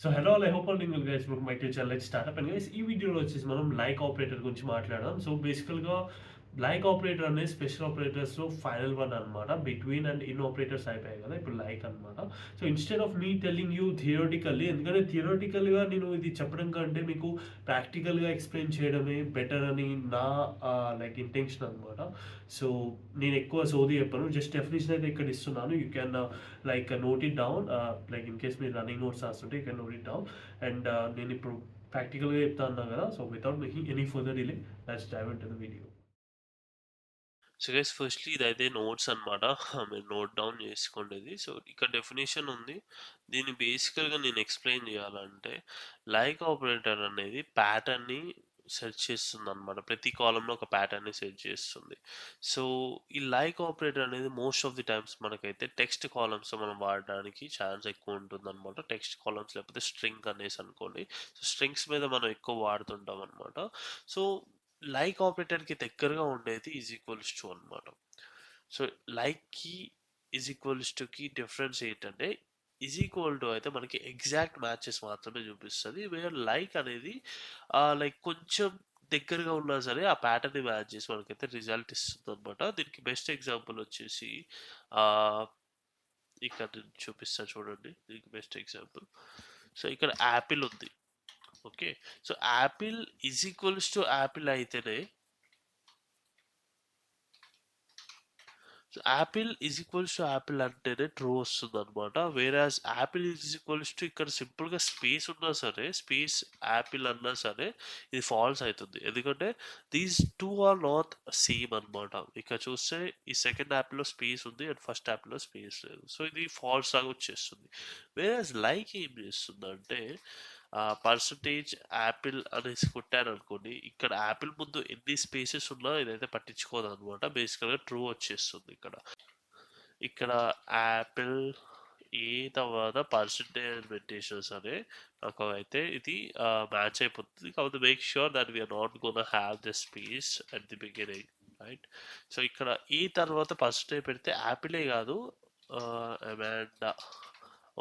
So hello all, I hope all doing well guys. Welcome back to channel. Let's startup. And guys, ఈ వీడియోలో వచ్చేసి మనం like operator గురించి మాట్లాడదాం. So బేసికల్‌గా లైక్ ఆపరేటర్ అనేది స్పెషల్ ఆపరేటర్స్‌లో ఫైనల్ వన్ అనమాట. బిట్వీన్ అండ్ ఇన్ ఆపరేటర్స్ అయిపోయాయి కదా! ఇప్పుడు లైక్ అనమాట. So instead of me telling you theoretically, ఎందుకంటే థియరిటికల్‌గా నేను ఇది చెప్పడం కంటే మీకు ప్రాక్టికల్‌గా ఎక్స్‌ప్లెయిన్ చేయడమే బెటర్ అని నా లైక్ ఇంటెన్షన్ అనమాట. సో నేను ఎక్కువ సోది చెప్పను. జస్ట్ డెఫినిషన్ అయితే ఇక్కడ ఇస్తున్నాను. You can like note it down, like in case మీరు రన్నింగ్ నోట్స్ రాస్తుంటే you can note it down. And నేను ఇప్పుడు ప్రాక్టికల్గా చెప్తా అన్నా కదా. So without making any further delay, let's dive into the video. So guys, firstly ఇదైతే notes అనమాట. మీరు నోట్ డౌన్ చేసుకోండి ఇది. సో ఇక్కడ డెఫినేషన్ ఉంది. దీన్ని బేసికల్గా నేను ఎక్స్ప్లెయిన్ చేయాలంటే, లైక్ ఆపరేటర్ అనేది ప్యాటర్న్ని సెర్చ్ చేస్తుంది అనమాట. ప్రతి కాలంలో ఒక ప్యాటర్న్ని సెర్చ్ చేస్తుంది. సో ఈ లైక్ ఆపరేటర్ అనేది మోస్ట్ ఆఫ్ ది టైమ్స్ మనకైతే టెక్స్ట్ కాలమ్స్ మనం వాడడానికి ఛాన్స్ ఎక్కువ ఉంటుంది అనమాట. టెక్స్ట్ కాలమ్స్ లేకపోతే స్ట్రింగ్ అనేసి అనుకోండి. సో స్ట్రింగ్స్ మీద మనం ఎక్కువ వాడుతుంటాం అనమాట. సో లైక్ ఆపరేటర్కి దగ్గరగా ఉండేది ఈజ్ ఈక్వల్స్ టు అనమాట. సో లైక్కి ఈజ్ ఈక్వల్స్ టుకి డిఫరెన్స్ ఏంటంటే, ఈజ్ ఈక్వల్ టు అయితే మనకి ఎగ్జాక్ట్ మ్యాచెస్ మాత్రమే చూపిస్తుంది. వేర్ లైక్ అనేది లైక్ కొంచెం దగ్గరగా ఉన్నా సరే ఆ ప్యాటర్న్ని మ్యాచ్ చేసి మనకైతే రిజల్ట్ ఇస్తుంది అనమాట. దీనికి బెస్ట్ ఎగ్జాంపుల్ వచ్చేసి ఆ, ఇక్కడ నేను చూపిస్తాను చూడండి. దీనికి బెస్ట్ ఎగ్జాంపుల్. సో ఇక్కడ యాపిల్ ఉంది. Okay. So apple is equals to apple అయితేనే, so apple is equals to apple అంటేనే ట్రూ వస్తుంది అనమాట. Whereas apple is equals to ఇక్కడ సింపుల్గా స్పేస్ ఉన్నా సరే, స్పేస్ యాపిల్ అన్నా సరే ఇది ఫాల్స్ అవుతుంది. ఎందుకంటే these two are not same అనమాట. ఇక్కడ చూస్తే ఈ సెకండ్ యాపిల్లో స్పేస్ ఉంది అండ్ ఫస్ట్ యాపిల్లో స్పేస్ లేదు. సో ఇది ఫాల్స్ లాగా వచ్చేస్తుంది. వేరాజ్ లైక్ ఏం చేస్తుందంటే, పర్సంటేజ్ యాపిల్ అనేసి కొట్టారనుకోండి, ఇక్కడ యాపిల్ ముందు ఎన్ని స్పేసెస్ ఉన్నా ఇదైతే పట్టించుకోదు అనమాట. బేసికల్గా ట్రూ వచ్చేస్తుంది ఇక్కడ. ఇక్కడ యాపిల్ ఏ తర్వాత పర్సంటేజ్ పెట్టేసినా సరే నాకు అయితే ఇది మ్యాచ్ అయిపోతుంది. కాకపోతే make sure that we're not gonna have the space at the beginning, right? So ఇక్కడ ఈ తర్వాత పర్సంటేజ్ పెడితే యాపిలే కాదు, Amanda.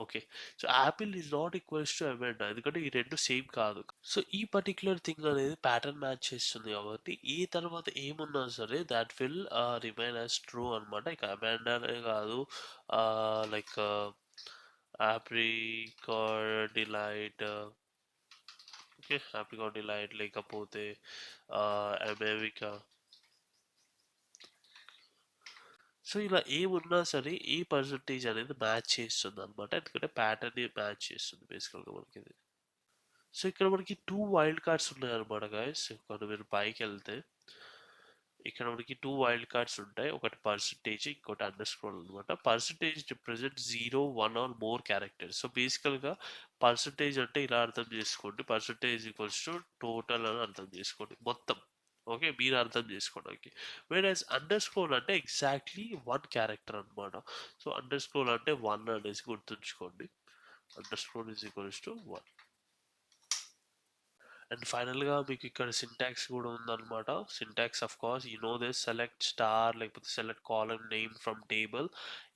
Okay. So apple is not equals to Amanda, ఎందుకంటే ఈ రెండు సేమ్ కాదు. సో ఈ పర్టిక్యులర్ థింగ్ అనేది ప్యాటర్న్ మ్యాచ్ చేస్తుంది కాబట్టి ఈ తర్వాత ఏమున్నా సరే that will remain as true అనమాట. ఇక అమాండానే కాదు, like apricot delight, okay, apricot delight, లేకపోతే అమెరికా. సో ఇలా ఏమున్నా సరే ఈ పర్సంటేజ్ అనేది మ్యాచ్ చేస్తుంది అనమాట. ఎందుకంటే ప్యాటర్న్ మ్యాచ్ చేస్తుంది బేసికల్గా మనకి ఇది. సో ఇక్కడ మనకి 2 వైల్డ్ కార్డ్స్ ఉన్నాయన్నమాట గైస్. ఇక్కడ మీరు పైకి వెళ్తే ఇక్కడ మనకి 2 వైల్డ్ కార్డ్స్ ఉంటాయి. ఒకటి పర్సంటేజ్, ఇంకోటి అండర్ స్క్రోల్ అనమాట. Percentage represent 0, 1 or more characters. So బేసికల్గా పర్సంటేజ్ అంటే ఇలా అర్థం చేసుకోండి. పర్సంటేజ్ ఈక్వల్స్ టు టోటల్ అని అర్థం చేసుకోండి, మొత్తం. ఓకే, మీరు అర్థం చేసుకోవడానికి. వేరేస్ అండర్ స్క్రోల్ అంటే ఎగ్జాక్ట్లీ 1 క్యారెక్టర్ అనమాట. సో అండర్ స్క్రోల్ అంటే 1 అనేసి గుర్తుంచుకోండి. Underscore is equals to 1. And ఫైనల్గా మీకు ఇక్కడ సింటాక్స్ కూడా ఉందన్నమాట. Syntax of course you know this, select star లేకపోతే select column name from table.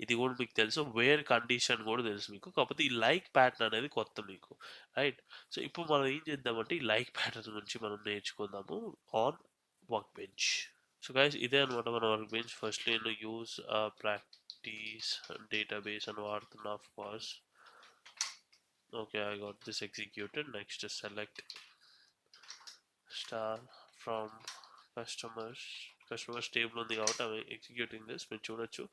ఇది కూడా మీకు తెలుసు. వేర్ కండిషన్ కూడా తెలుసు మీకు. కాకపోతే ఈ లైక్ ప్యాటర్న్ అనేది కొత్త మీకు, రైట్? సో ఇప్పుడు మనం ఏం చేద్దామంటే ఈ లైక్ ప్యాటర్న్ గురించి మనం నేర్చుకుందాము on workbench. So guys, ఇదే అనమాట మన వర్క్ బెంచ్. ఫస్ట్లీ నేను యూజ్ ప్రాక్టీస్ డేటాబేస్ అని వాడుతున్నా of course. Okay, I got this executed. Next is select star from customers table ఉంది కాబట్టి అవి ఎగ్జిక్యూటింగ్ దిస్. మీరు చూడొచ్చు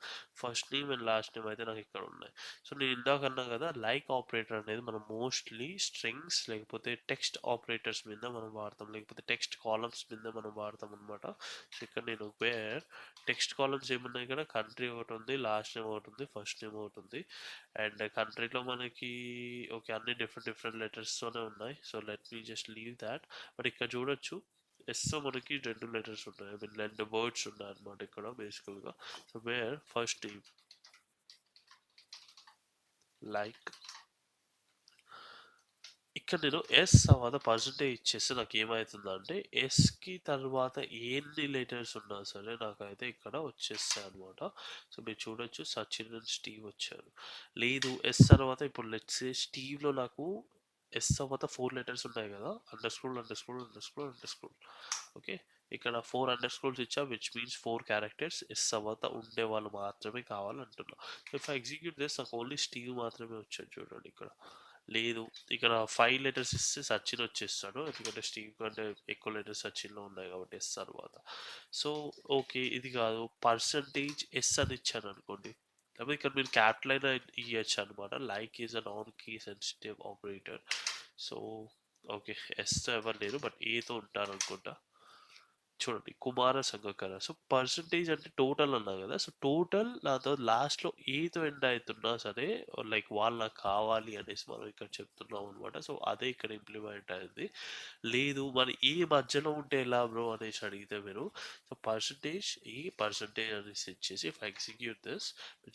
first name and last name అయితే నాకు ఇక్కడ ఉన్నాయి. సో నేను ఇందాక అన్నా కదా, లైక్ ఆపరేటర్ అనేది మనం మోస్ట్లీ స్ట్రింగ్స్ లేకపోతే టెక్స్ట్ ఆపరేటర్స్ మీద మనం వాడతాం, లేకపోతే టెక్స్ట్ కాలమ్స్ మీద మనం వాడతాం అనమాట. సో ఇక్కడ నేను వేర్ టెక్స్ట్ కాలమ్స్ ఏమున్నాయి ఇక్కడ, కంట్రీ ఒకటి ఉంది, లాస్ట్ నేమ్ ఒకటి ఉంది, ఫస్ట్ నేమ్ ఒకటి ఉంది. అండ్ కంట్రీలో మనకి ఓకే అన్ని డిఫరెంట్ లెటర్స్తోనే ఉన్నాయి. So let me just leave that. But ఇక్కడ చూడొచ్చు ఎస్లో మనకి 2 లెటర్స్ ఉన్నాయి, ఐ మీన్ 2 వర్డ్స్ ఉన్నాయి అనమాట ఇక్కడ బేసికల్గా. So where first name like, ఇక్కడ నేను ఎస్ తర్వాత పర్సంటేజ్ ఇచ్చేస్తే నాకు ఏమవుతుందంటే ఎస్కి తర్వాత ఎన్ని లెటర్స్ ఉన్నా సరే నాకైతే ఇక్కడ వచ్చేస్తాయి అనమాట. సో మీరు చూడొచ్చు సచిన్ అండ్ స్టీవ్ వచ్చారు. లేదు ఎస్ తర్వాత ఇప్పుడు లెట్స్ సే స్టీవ్లో నాకు ఎస్ తర్వాత 4 లెటర్స్ ఉన్నాయి కదా, under scroll under scroll under scroll under scroll. Okay, ఇక్కడ 4 అండర్ స్క్రోల్స్ ఇచ్చా, విచ్ మీన్స్ 4 క్యారెక్టర్స్ ఎస్ తర్వాత ఉండే వాళ్ళు మాత్రమే కావాలంటున్నా. ఇఫ్ ఐ ఎగ్జిక్యూట్ దిస్ నాకు ఓన్లీ స్టీవ్ మాత్రమే వచ్చాడు చూడండి ఇక్కడ. లేదు, ఇక్కడ 5 లెటర్స్ ఇస్తే సచిన్ వచ్చేస్తాడు, ఎందుకంటే స్టీవ్ కంటే ఎక్కువ లెటర్స్ సచిన్లో ఉన్నాయి కాబట్టి ఎస్ తర్వాత. సో ఓకే, ఇది కాదు, పర్సంటేజ్ ఎస్ అని ఇచ్చాను అనుకోండి, లేకపోతే ఇక్కడ మీరు క్యాపిటల్ అయినా ఇవ్వచ్చు అనమాట. Like is a non case sensitive operator. So okay, ఎస్తో ఎవరు లేరు, బట్ ఏతో ఉంటారు అనుకుంటా. చూడండి, కుమార సంఘకర. సో పర్సంటేజ్ అంటే టోటల్ అన్నా కదా, సో టోటల్ నాతో లాస్ట్లో ఏతో ఎండ్ అవుతున్నా సరే లైక్ వాళ్ళు నాకు కావాలి అనేసి మనం ఇక్కడ చెప్తున్నాం అనమాట. సో అదే ఇక్కడ ఇంప్లిమెంట్ అయింది. లేదు మరి ఏ మధ్యలో ఉంటే ఎలా బ్రో అనేసి అడిగితే మీరు, సో పర్సంటేజ్ అనేసి ఇచ్చేసి ఇఫ్ ఎగ్జిక్యూట్ దిస్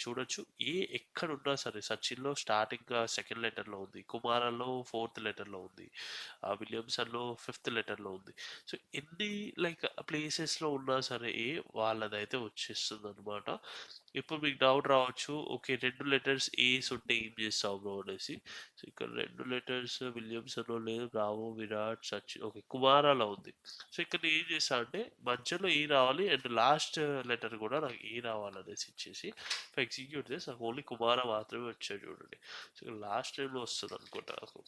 చూడొచ్చు, ఏ ఎక్కడ ఉన్నా సరే సచిన్లో స్టార్టింగ్ సెకండ్ లెటర్లో ఉంది, కుమారలో ఫోర్త్ లెటర్లో ఉంది, విలియమ్సన్లో ఫిఫ్త్ లెటర్లో ఉంది. సో ఎన్ని లైక్ ప్లేసెస్లో ఉన్నా సరే వాళ్ళదైతే వచ్చేస్తుంది అనమాట. ఇప్పుడు మీకు డౌట్ రావచ్చు, ఓకే 2 లెటర్స్ ఏస్ ఉంటే ఏం చేస్తావు బ్రో అనేసి. సో ఇక్కడ 2 లెటర్స్ విలియమ్సన్లో లేదు, బ్రావో, విరాట్, సచిన్, ఓకే కుమారాలో ఉంది. సో ఇక్కడ నేను ఏం చేస్తా అంటే మధ్యలో ఏ రావాలి అండ్ లాస్ట్ లెటర్ కూడా నాకు ఏ రావాలనేసి ఇచ్చేసి ఎగ్జిక్యూట్ చేసి నాకు ఓన్లీ కుమార మాత్రమే వచ్చాయి చూడండి. సో లాస్ట్ టైంలో వస్తుంది అనుకుంటా నాకు,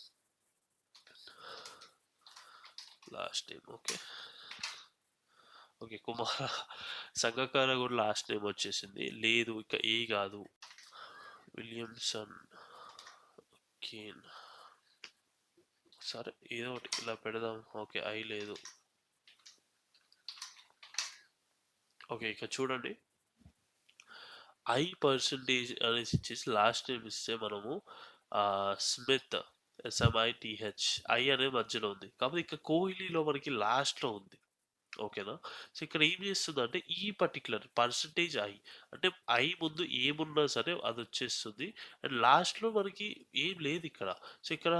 లాస్ట్ టైం. ఓకే ఓకే, కుమార సంగకార కూడా లాస్ట్ నేమ్ వచ్చేసింది. లేదు ఇక ఏ కాదు, విలియమ్సన్, కేన్, సరే ఏదో ఒకటి ఇలా పెడదాం. ఓకే ఐ లేదు. ఓకే ఇక చూడండి, ఐ పర్సంటేజ్ అనేసి ఇచ్చేసి లాస్ట్ నేమ్ ఇస్తే మనము స్మిత్, SMITH, ఐ అనేది మధ్యలో ఉంది, కాకపోతే ఇక్కడ కోహ్లీలో మనకి లాస్ట్లో ఉంది. ఓకేనా, సో ఇక్కడ ఏం చేస్తుంది అంటే ఈ పర్టికులర్ పర్సంటేజ్ ఐ అంటే ఐ ముందు ఏమున్నా సరే అది వచ్చేస్తుంది, అండ్ లాస్ట్లో మనకి ఏం లేదు ఇక్కడ. సో ఇక్కడ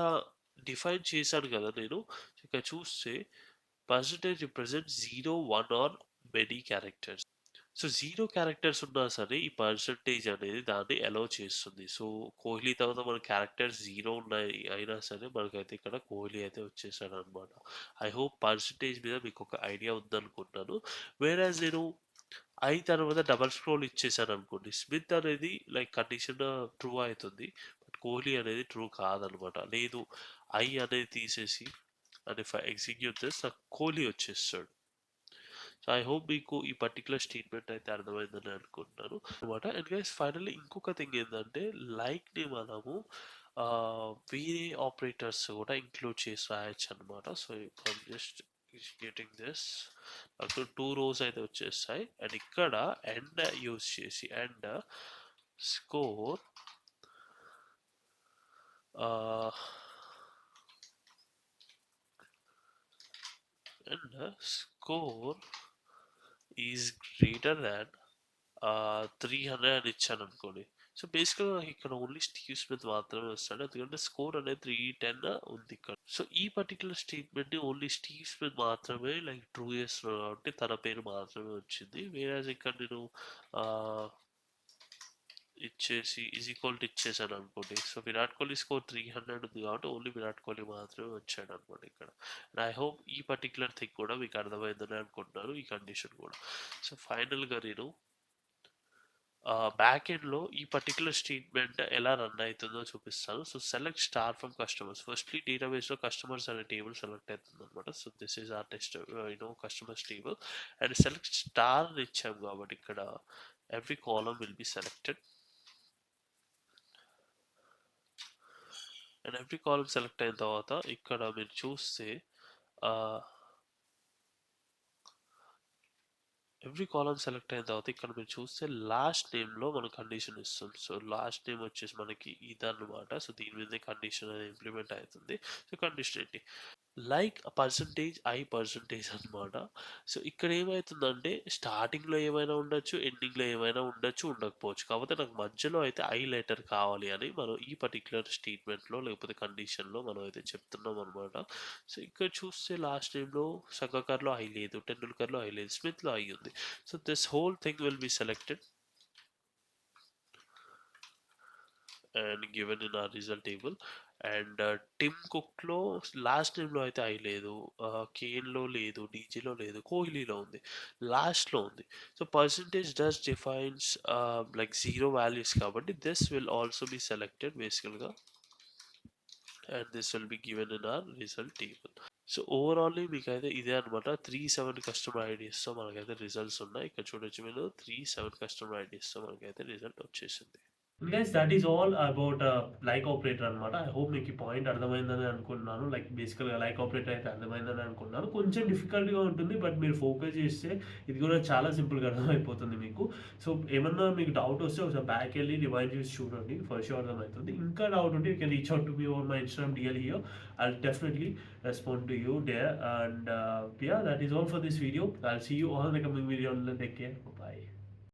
డిఫైన్ చేశాను కదా నేను, ఇక్కడ చూస్తే percentage represent 0, 1 or many characters. So 0 characters ఉన్నా సరే ఈ పర్సంటేజ్ అనేది దాన్ని అలౌ చేస్తుంది. సో కోహ్లీ తర్వాత మన క్యారెక్టర్స్ 0 ఉన్నాయి అయినా సరే మనకైతే ఇక్కడ కోహ్లీ అయితే వచ్చేసాడు అనమాట. ఐ హోప్ పర్సంటేజ్ మీద మీకు ఒక ఐడియా ఉందనుకుంటున్నాను. వేరేజ్ నేను ఐ తర్వాత డబల్ స్క్రోల్ ఇచ్చేసాను అనుకోండి, స్మిత్ అనేది లైక్ కండిషన్ ట్రూ అవుతుంది, బట్ కోహ్లీ అనేది ట్రూ కాదనమాట. లేదు, ఐ అనేది తీసేసి and if I execute this నాకు కోహ్లీ వచ్చేస్తాడు. సో ఐ హోప్ మీకు ఈ పర్టికులర్ స్టేట్మెంట్ అయితే అర్థమైందని అనుకుంటున్నాను అనమాట. అండ్ గైస్ ఫైనల్లీ ఇంకొక థింగ్ ఏంటంటే లైక్ని మనము వేరే ఆపరేటర్స్ కూడా ఇంక్లూడ్ చేసి రాయొచ్చు అనమాట. So I'm just getting this, నాకు 2 రోస్ అయితే వచ్చేస్తాయి, అండ్ ఇక్కడ ఎండ్ యూస్ చేసి and score and score is greater than 300 అని ఇచ్చాను అనుకోండి. సో బేసిక్గా నాకు ఇక్కడ ఓన్లీ స్టీవ్ స్మిత్ మాత్రమే వస్తాడు, ఎందుకంటే స్కోర్ అనేది 310 ఉంది ఇక్కడ. సో ఈ particular statement only Steve Smith మాత్రమే లైక్ ట్రూ చేస్తున్నాడు కాబట్టి తన పేరు మాత్రమే వచ్చింది. వేరే ఇక్కడ నేను ఇచ్చేసి ఈజ్ ఈక్వల్ టు ఇచ్చేసాను అనుకోండి. సో విరాట్ కోహ్లీ స్కోర్ 300 ఉంది కాబట్టి ఓన్లీ విరాట్ కోహ్లీ మాత్రమే వచ్చాడు అనమాట ఇక్కడ. అండ్ ఐ హోప్ ఈ పర్టికులర్ థింగ్ కూడా మీకు అర్థమైందని అనుకుంటున్నాను, ఈ కండిషన్ కూడా. సో ఫైనల్గా నేను బ్యాక్ ఎండ్లో ఈ పర్టికులర్ స్టేట్మెంట్ ఎలా రన్ అవుతుందో చూపిస్తాను. So select star from customers, firstly డేటాబేస్లో కస్టమర్స్ అనే టేబుల్ సెలెక్ట్ అవుతుంది అనమాట. So this is our test customers table, and select star ఇచ్చాం కాబట్టి ఇక్కడ every column will be selected, and every column select అయిన తర్వాత ఇక్కడ మీరు చూస్తే ఎవ్రీ కాలమ్ సెలెక్ట్ అయిన తర్వాత ఇక్కడ మీరు చూస్తే లాస్ట్ నేమ్లో మన కండిషన్ ఇస్తుంది. సో లాస్ట్ నేమ్ వచ్చేసి మనకి ఇదన్నమాట. సో దీని మీద కండిషన్ అనేది ఇంప్లిమెంట్ అవుతుంది. సో కండిషన్ ఏంటి, లైక్ పర్సంటేజ్ ఐ పర్సంటేజ్ అనమాట. సో ఇక్కడ ఏమవుతుందంటే స్టార్టింగ్లో ఏమైనా ఉండొచ్చు, ఎండింగ్లో ఏమైనా ఉండొచ్చు, ఉండకపోవచ్చు, కాకపోతే నాకు మధ్యలో అయితే ఐ లెటర్ కావాలి అని మనం ఈ పర్టికులర్ స్టేట్మెంట్లో లేకపోతే కండిషన్లో మనం అయితే చెప్తున్నాం అనమాట. సో ఇక్కడ చూస్తే లాస్ట్ టైంలో సంగకార్లో ఐ లేదు, టెండూల్కర్లో ఐ లేదు, స్మిత్లో ఐ ఉంది. So this whole thing will be selected and given in our result table, and Tim కుక్లో లాస్ట్ నేమ్లో అయితే ఐ లేదు, కేన్లో లేదు, డీజీలో లేదు, కోహ్లీలో ఉంది, లాస్ట్లో ఉంది. So percentage does defines like zero values కాబట్టి this will also be selected బేసికల్గా, and this will be given in our result table. So overally మీకైతే ఇదే అనమాట. 3-7 కస్టమర్ ఐడీస్తో మనకైతే రిజల్ట్స్ ఉన్నాయి. ఇక్కడ చూడొచ్చు మీరు 3-7 కస్టమర్ ఐడీస్తో మనకైతే రిజల్ట్ వచ్చేసింది. Guys that is all about like operator అనమాట. ఐ హోప్ మీకు ఈ పాయింట్ అర్థమైందని అనుకుంటున్నాను. లైక్ బేసికల్గా లైక్ ఆపరేటర్ అయితే అర్థమైందని అనుకుంటున్నాను. కొంచెం డిఫికల్ట్గా ఉంటుంది, బట్ మీరు ఫోకస్ చేస్తే ఇది కూడా చాలా సింపుల్గా అర్థమైపోతుంది మీకు. సో ఏమన్నా మీకు డౌట్ వస్తే ఒకసారి బ్యాక్ వెళ్ళి రివైండ్ చేసి చూడండి, ఫర్ షూర్ అర్థమవుతుంది. ఇంకా డౌట్ ఉంటే you can reach out to me over my Instagram DL here. I'll definitely respond to you there. And yeah, that is all for this video. I'll see you all in the coming video. Take care. Bye.